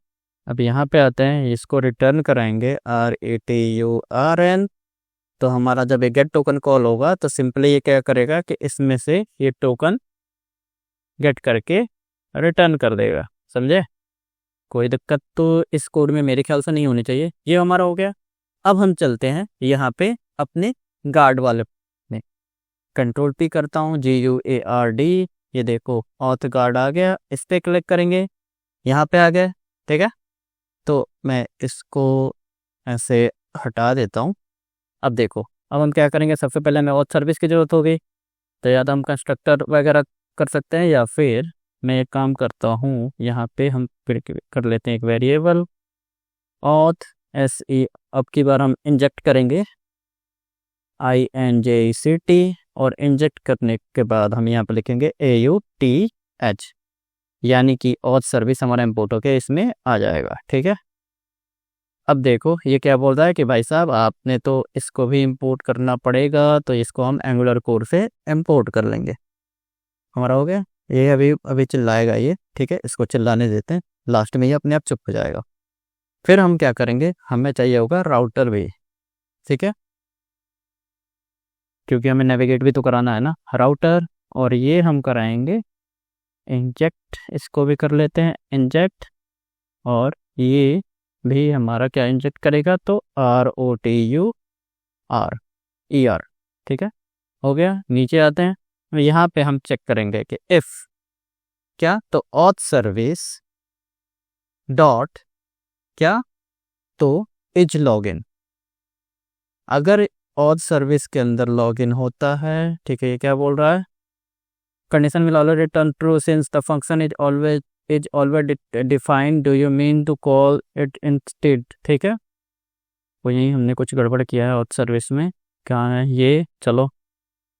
अब यहाँ पे आते हैं, इसको रिटर्न कराएंगे RETURN। तो हमारा जब ये गेट टोकन कॉल होगा तो सिंपली ये क्या करेगा कि इसमें से ये टोकन गेट करके रिटर्न कर देगा। समझे, कोई दिक्कत तो इस कोड में मेरे ख्याल से नहीं होनी चाहिए। ये हमारा हो गया। अब हम चलते हैं यहाँ पे अपने गार्ड वाले में, Ctrl+P करता हूँ, GUARD, ये देखो ऑथ गार्ड आ गया। इस पर क्लिक करेंगे, यहाँ पे आ गया। ठीक है, तो मैं इसको ऐसे हटा देता हूँ। अब देखो, अब हम क्या करेंगे, सबसे पहले हमें ऑथ सर्विस की ज़रूरत होगी, तो या तो हम कंस्ट्रक्टर वगैरह कर सकते हैं, या फिर मैं एक काम करता हूँ, यहाँ पे हम फिर कर लेते हैं एक वेरिएबल ऑथ SE। अब की बार हम इंजेक्ट करेंगे INJECT, और इंजेक्ट करने के बाद हम यहाँ पे लिखेंगे AUTH, यानी कि ऑथ सर्विस हमारा इम्पोर्ट होके इसमें आ जाएगा। ठीक है, अब देखो ये क्या बोल रहा है कि भाई साहब आपने तो इसको भी इंपोर्ट करना पड़ेगा, तो इसको हम एंगुलर कोड से इंपोर्ट कर लेंगे। हमारा हो गया। ये अभी अभी चिल्लाएगा ये, ठीक है, इसको चिल्लाने देते हैं, लास्ट में ये अपने आप चुप हो जाएगा। फिर हम क्या करेंगे, हमें चाहिए होगा राउटर भी। ठीक है, क्योंकि हमें नेविगेट भी तो कराना है ना, राउटर, और ये हम कराएंगे इंजेक्ट, इसको भी कर लेते हैं इंजेक्ट, और ये भी हमारा क्या इंजेक्ट करेगा, तो ROTURER। ठीक है, हो गया। नीचे आते हैं, यहाँ पे हम चेक करेंगे कि इफ क्या, तो ऑथ सर्विस डॉट क्या, तो इज लॉगिन। अगर ऑथ सर्विस के अंदर लॉगिन होता है, ठीक है, ये क्या बोल रहा है, condition will always return true since the function is always defined, do you mean to call it instead. ठीक है, वो यही हमने कुछ गड़बड़ किया है ऑथ सर्विस में। क्या है ये, चलो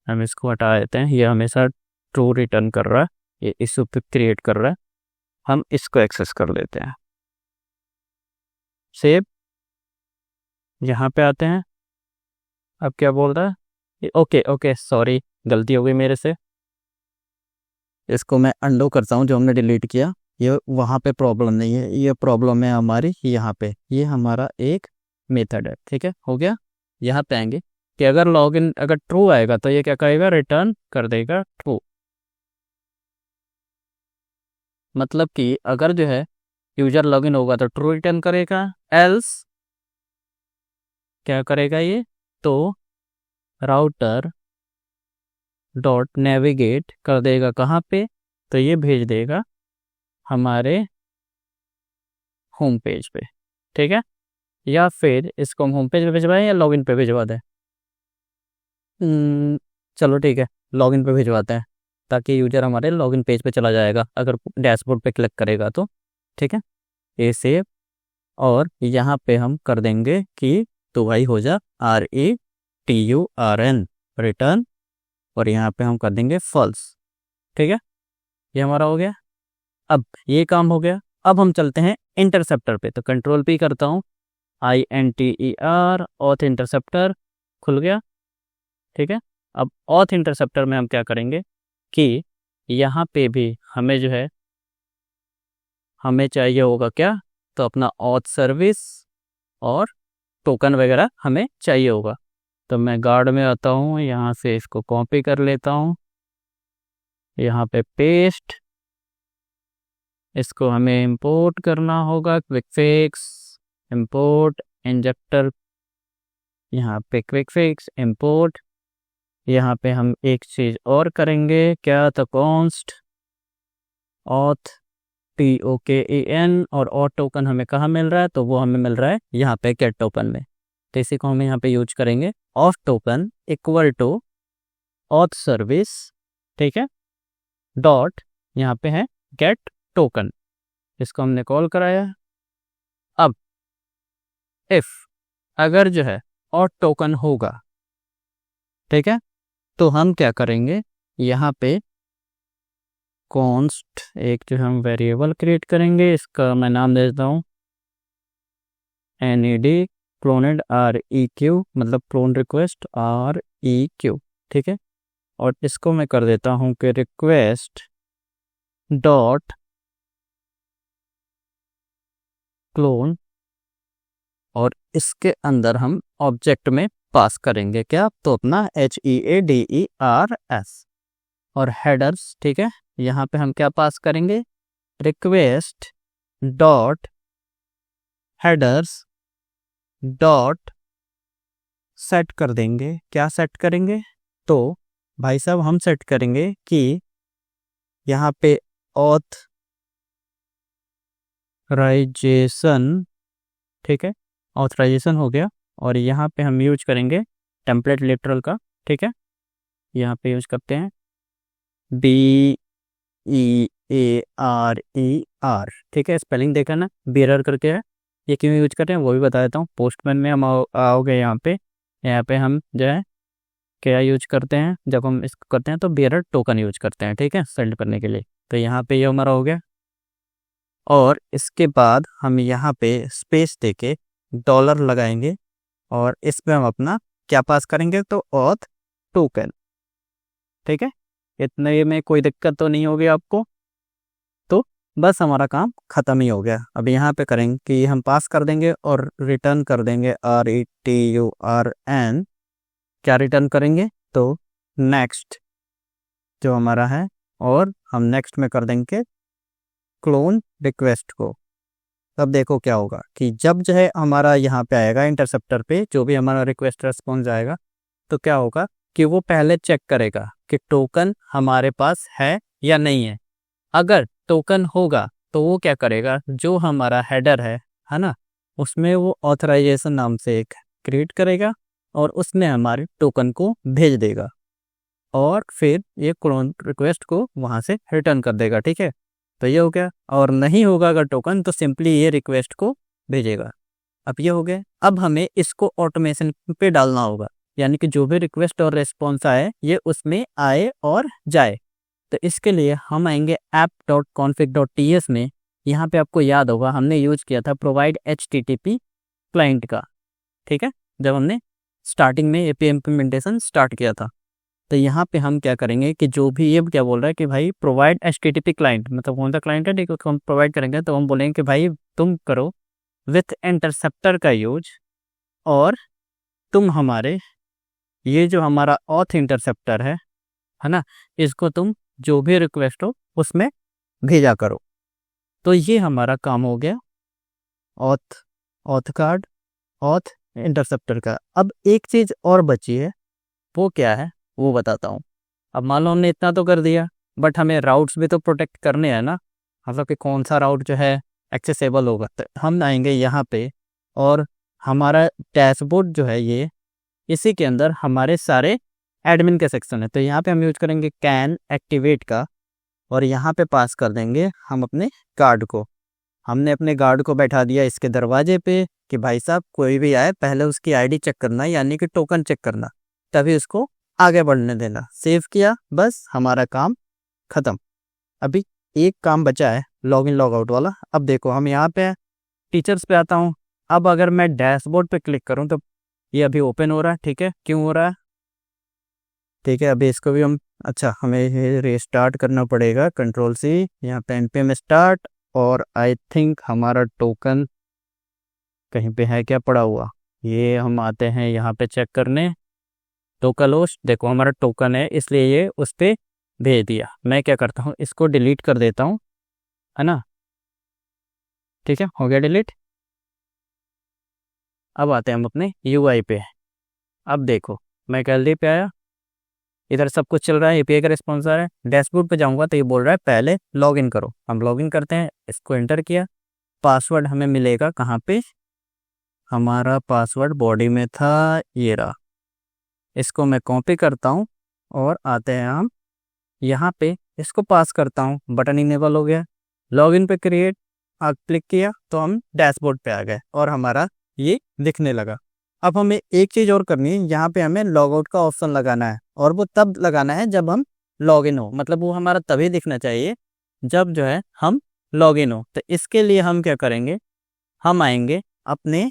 हम इसको हटा देते हैं, ये हमेशा ट्रू रिटर्न कर रहा है, ये इस पे क्रिएट कर रहा है, हम इसको एक्सेस कर लेते हैं। सेव, यहाँ पे आते हैं, अब क्या बोल रहा है, ओके ओके सॉरी गलती हो गई मेरे से, इसको मैं अंडो करता हूँ जो हमने डिलीट किया। ये वहाँ पे प्रॉब्लम नहीं है, ये प्रॉब्लम है हमारी यहाँ पे, ये हमारा एक मेथड है। ठीक है, हो गया। यहाँ पे आएंगे कि अगर लॉगिन अगर ट्रू आएगा तो ये क्या करेगा, रिटर्न कर देगा ट्रू। मतलब कि अगर जो है यूजर लॉगिन होगा तो ट्रू रिटर्न करेगा, एल्स क्या करेगा ये, तो राउटर डॉट नेविगेट कर देगा कहाँ पे, तो ये भेज देगा हमारे होम पेज पे। ठीक है, या फिर इसको हम होम पेज पे भिजवाएं या लॉगिन पे भिजवा दें। चलो ठीक है, लॉगिन पे भिजवाते हैं, ताकि यूजर हमारे लॉगिन पेज पे चला जाएगा अगर डैशबोर्ड पे क्लिक करेगा तो। ठीक है, ये सेव, और यहाँ पे हम कर देंगे कि तो भाई हो जा RETURN रिटर्न, और यहाँ पे हम कर देंगे फॉल्स। ठीक है, ये हमारा हो गया। अब ये काम हो गया, अब हम चलते हैं इंटरसेप्टर पे। तो कंट्रोल P करता हूँ, INTER ऑथ इंटरसेप्टर खुल गया। ठीक है, अब ऑथ इंटरसेप्टर में हम क्या करेंगे कि यहाँ पे भी हमें जो है हमें चाहिए होगा क्या, तो अपना ऑथ सर्विस और टोकन वगैरह हमें चाहिए होगा। तो मैं गार्ड में आता हूँ, यहाँ से इसको कॉपी कर लेता हूँ, यहाँ पे पेस्ट, इसको हमें इंपोर्ट करना होगा, क्विक फिक्स इंपोर्ट इंजेक्टर, यहाँ पे क्विक फिक्स इंपोर्ट। यहाँ पे हम एक चीज़ और करेंगे, क्या, तो कॉन्स्ट ऑथ TOKEN, और ऑथ टोकन हमें कहाँ मिल रहा है, तो वो हमें मिल रहा है यहाँ पे गेट टोकन में। तो इसी को हम यहाँ पे यूज करेंगे, auth token equal to auth service, ठीक है, डॉट यहाँ पे है गेट टोकन, इसको हमने कॉल कराया। अब इफ अगर जो है ऑथ टोकन होगा, ठीक है, तो हम क्या करेंगे, यहाँ पे कॉन्स्ट एक जो हम वेरिएबल क्रिएट करेंगे, इसका मैं नाम दे देता हूँ NED क्लोनेड REQ, मतलब क्लोन रिक्वेस्ट REQ। ठीक है, और इसको मैं कर देता हूँ कि रिक्वेस्ट डॉट क्लोन, और इसके अंदर हम ऑब्जेक्ट में पास करेंगे क्या, तो अपना HEADERS, और हेडर्स। ठीक है, यहाँ पे हम क्या पास करेंगे, request dot headers dot set कर देंगे। क्या सेट करेंगे, तो भाई साहब हम सेट करेंगे कि यहाँ पे ऑथराइजेशन, ठीक है, ऑथराइजेशन हो गया, और यहाँ पे हम यूज करेंगे टेम्पलेट लिटरल का। ठीक है, यहाँ पे यूज करते हैं BEARER। ठीक है, स्पेलिंग देखा ना, बेरर करके है, ये क्यों यूज कर रहे हैं वो भी बता देता हूँ। पोस्टमैन में हम आओगे यहाँ पे हम जो है क्या यूज करते हैं, जब हम इसको करते हैं तो बेरर टोकन यूज करते हैं। ठीक है, सेंड करने के लिए। तो यहाँ पे ये हमारा हो गया, और इसके बाद हम यहाँ पे स्पेस देके डॉलर लगाएंगे, और इस पे हम अपना क्या पास करेंगे, तो ऑथ टोकन। ठीक है, इतने में कोई दिक्कत तो नहीं होगी आपको, तो बस हमारा काम ख़त्म ही हो गया। अब यहाँ पे करेंगे कि हम पास कर देंगे और रिटर्न कर देंगे RETURN। क्या रिटर्न करेंगे, तो नेक्स्ट जो हमारा है, और हम नेक्स्ट में कर देंगे क्लोन रिक्वेस्ट को। तब देखो क्या होगा कि जब जो है हमारा यहाँ पे आएगा इंटरसेप्टर पे, जो भी हमारा रिक्वेस्ट रेस्पॉन्स आएगा, तो क्या होगा कि वो पहले चेक करेगा कि टोकन हमारे पास है या नहीं है। अगर टोकन होगा तो वो क्या करेगा, जो हमारा हेडर है ना, उसमें वो ऑथराइजेशन नाम से एक क्रिएट करेगा, और उसमें हमारे टोकन को भेज देगा, और फिर ये क्लोन रिक्वेस्ट को वहाँ से रिटर्न कर देगा। ठीक है, तो ये हो गया। और नहीं होगा अगर टोकन, तो सिंपली ये रिक्वेस्ट को भेजेगा। अब ये हो गया, अब हमें इसको ऑटोमेशन पे डालना होगा, यानी कि जो भी रिक्वेस्ट और रेस्पॉन्स आए ये उसमें आए और जाए। तो इसके लिए हम आएंगे app.config.ts में। यहाँ पे आपको याद होगा हमने यूज किया था प्रोवाइड HTTP क्लाइंट का। ठीक है, जब हमने स्टार्टिंग में API इम्प्लीमेंटेशन स्टार्ट किया था। तो यहाँ पे हम क्या करेंगे कि जो भी ये क्या बोल रहा है कि भाई प्रोवाइड HTTP क्लाइंट, मतलब कौन सा क्लाइंट है, ठीक है, हम प्रोवाइड करेंगे, तो हम बोलेंगे कि भाई तुम करो विथ इंटरसेप्टर का यूज, और तुम हमारे ये जो हमारा ऑथ इंटरसेप्टर है ना, इसको तुम जो भी रिक्वेस्ट हो उसमें भेजा करो। तो ये हमारा काम हो गया ऑथ कार्ड, ऑथ इंटरसेप्टर का। अब एक चीज़ और बची है, वो क्या है वो बताता हूँ। अब मान लो हमने इतना तो कर दिया, बट हमें राउट्स भी तो प्रोटेक्ट करने हैं ना, मतलब कि कौन सा राउट जो है एक्सेसिबल होगा। तो हम आएंगे यहाँ पे, और हमारा डैशबोर्ड जो है ये, इसी के अंदर हमारे सारे एडमिन के सेक्शन है। तो यहाँ पे हम यूज करेंगे कैन एक्टिवेट का, और यहाँ पे पास कर देंगे हम अपने गार्ड को। हमने अपने गार्ड को बैठा दिया इसके दरवाजे पे कि भाई साहब कोई भी आए पहले उसकी आईडी चेक करना, यानी कि टोकन चेक करना, तभी उसको आगे बढ़ने देना। सेव किया, बस हमारा काम खत्म। अभी एक काम बचा है, लॉग इन लॉग आउट वाला। अब देखो हम यहाँ पे टीचर्स पे आता हूँ। अब अगर मैं डैशबोर्ड पे क्लिक करूँ तो ये अभी ओपन हो रहा है, ठीक है। क्यों हो रहा है, ठीक है। अभी इसको भी हम, अच्छा हमें रिस्टार्ट करना पड़ेगा, कंट्रोल सी, यहाँ पे npm स्टार्ट। और आई थिंक हमारा टोकन कहीं पे है क्या पड़ा हुआ, ये हम आते हैं यहाँ पे चेक करने। टोकन होस्ट, देखो हमारा टोकन है, इसलिए ये उस पर भेज दिया। मैं क्या करता हूँ, इसको डिलीट कर देता हूँ, है ना। ठीक है, हो गया डिलीट। अब आते हैं हम अपने UI पे। अब देखो मैं गैलरी पे आया, इधर सब कुछ चल रहा है, API का रिस्पॉन्स आ रहा है। डैशबोर्ड पे जाऊंगा तो ये बोल रहा है पहले लॉग इन करो। हम लॉग इन करते हैं, इसको एंटर किया। पासवर्ड हमें मिलेगा कहाँ पे, हमारा पासवर्ड बॉडी में था, ये रहा। इसको मैं कॉपी करता हूँ और आते हैं हम यहाँ पे, इसको पास करता हूँ। बटन इनेबल हो गया, लॉगिन पे क्रिएट क्लिक किया तो हम डैशबोर्ड पे आ गए और हमारा ये दिखने लगा। अब हमें एक चीज़ और करनी है, यहाँ पे हमें लॉग आउट का ऑप्शन लगाना है, और वो तब लगाना है जब हम लॉग इन हो। मतलब वो हमारा तभी दिखना चाहिए जब जो है हम लॉग इन हो। तो इसके लिए हम क्या करेंगे, हम आएंगे अपने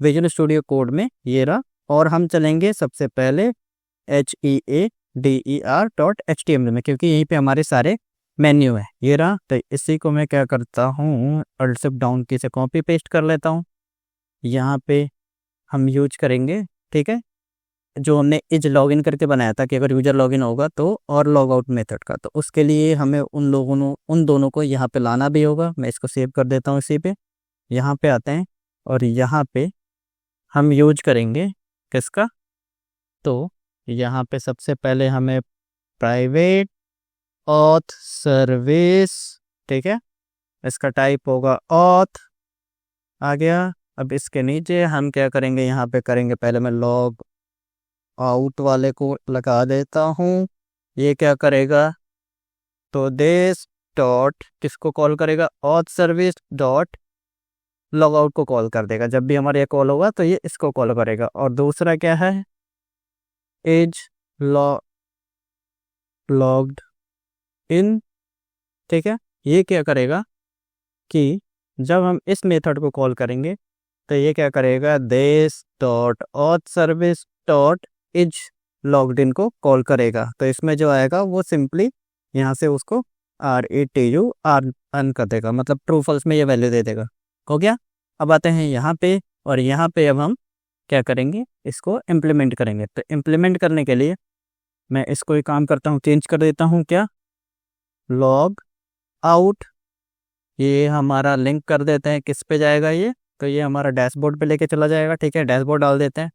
विजुअल स्टूडियो कोड में, ये रहा, और हम चलेंगे सबसे पहले HEADER.html में, क्योंकि यहीं पे हमारे सारे मेन्यू है, ये रहा। तो इसी को मैं क्या करता हूँ, अल्ट शिफ्ट डाउन की से कॉपी पेस्ट कर लेता हूँ। यहाँ पे हम यूज करेंगे, ठीक है, जो हमने इज लॉगिन करके बनाया था कि अगर यूजर लॉगिन होगा तो, और लॉग आउट मेथड का। तो उसके लिए हमें उन दोनों को यहाँ पे लाना भी होगा। मैं इसको सेव कर देता हूँ इसी पे। यहाँ पे आते हैं और यहाँ पे हम यूज करेंगे किसका, तो यहाँ पे सबसे पहले हमें प्राइवेट ऑथ सर्विस, ठीक है, इसका टाइप होगा ऑथ, आ गया। अब इसके नीचे हम क्या करेंगे, यहाँ पे करेंगे पहले मैं लॉग आउट वाले को लगा देता हूँ। ये क्या करेगा, तो दिस डॉट किसको कॉल करेगा, auth service dot log out को कॉल कर देगा। जब भी हमारा ये कॉल होगा तो ये इसको कॉल करेगा। और दूसरा क्या है, इज लॉग्ड इन, ठीक है। ये क्या करेगा कि जब हम इस मेथड को कॉल करेंगे तो ये क्या करेगा, this dot auth service dot is logged in को कॉल करेगा। तो इसमें जो आएगा वो सिंपली यहाँ से उसको RETURN कर देगा, मतलब ट्रू फॉल्स में ये वैल्यू दे देगा। हो गया। अब आते हैं यहाँ पे, और यहाँ पे अब हम क्या करेंगे, इसको इम्प्लीमेंट करेंगे। तो इम्प्लीमेंट करने के लिए मैं इसको एक काम करता हूँ, चेंज कर देता हूँ, क्या, लॉग आउट। ये हमारा लिंक कर देते हैं, किस पे जाएगा ये, तो ये हमारा डैशबोर्ड पे लेके चला जाएगा, ठीक है। डैशबोर्ड डाल देते हैं,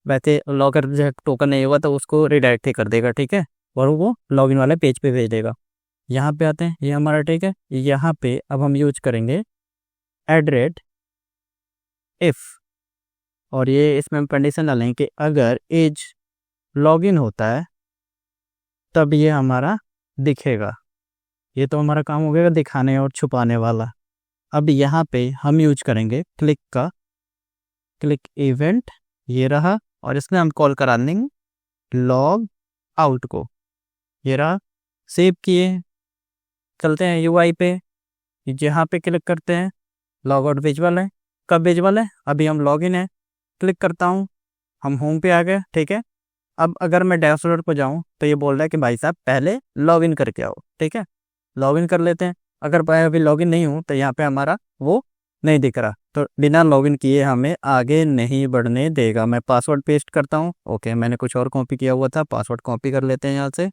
वैसे लॉगर जो टोकन नहीं होगा तो उसको रिडायरेक्ट ही कर देगा, ठीक है, और वो लॉगिन वाले पेज पे भेज देगा। यहाँ पे आते हैं, ये हमारा, ठीक है। यहाँ पे अब हम यूज करेंगे @if, और ये इसमें हम कंडीशन डालेंगे कि अगर एज लॉगिन होता है तब ये हमारा दिखेगा। ये तो हमारा काम हो गया दिखाने और छुपाने वाला। अब यहाँ पे हम यूज करेंगे क्लिक का, क्लिक इवेंट, ये रहा, और इसमें हम कॉल करा देंगे लॉग आउट को, ये रहा। सेव किए, चलते हैं UI पे, यहाँ पे क्लिक करते हैं, लॉग आउट विजुअल है। कब विजुअल है, अभी हम लॉग इन है, क्लिक करता हूँ, हम होम पे आ गए, ठीक है। अब अगर मैं डैशबोर्ड पर जाऊँ तो ये बोल रहा है कि भाई साहब पहले लॉगिन करके आओ, ठीक है। लॉगिन कर लेते हैं। अगर भाई अभी लॉगिन नहीं हूँ तो यहाँ पे हमारा वो नहीं दिख रहा, तो बिना लॉगिन किए हमें आगे नहीं बढ़ने देगा। मैं पासवर्ड पेस्ट करता हूँ, ओके, मैंने कुछ और कॉपी किया हुआ था, पासवर्ड कॉपी कर लेते हैं यहाँ से,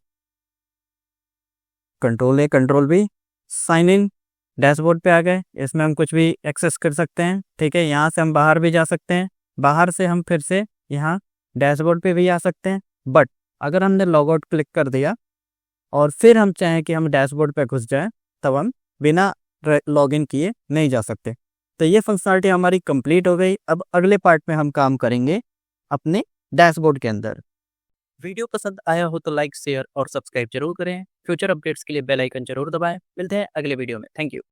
control A control V, sign in, dashboard पे आ गए, इसमें हम कुछ भी एक्सेस कर सकते हैं। ठीक है, यहाँ से हम बाहर भी जा सकते हैं, बाहर से हम फिर से यहाँ डैशबोर्ड पे भी आ सकते हैं। बट अगर हमने लॉग आउट क्लिक कर दिया और फिर हम चाहें कि हम डैशबोर्ड पे घुस जाएं, तब हम बिना लॉगिन किए नहीं जा सकते। तो ये फंक्शनलिटी हमारी कंप्लीट हो गई। अब अगले पार्ट में हम काम करेंगे अपने डैशबोर्ड के अंदर। वीडियो पसंद आया हो तो लाइक शेयर और सब्सक्राइब जरूर करें। फ्यूचर अपडेट्स के लिए बेल आइकन जरूर दबाएं। मिलते हैं अगले वीडियो में। Thank you.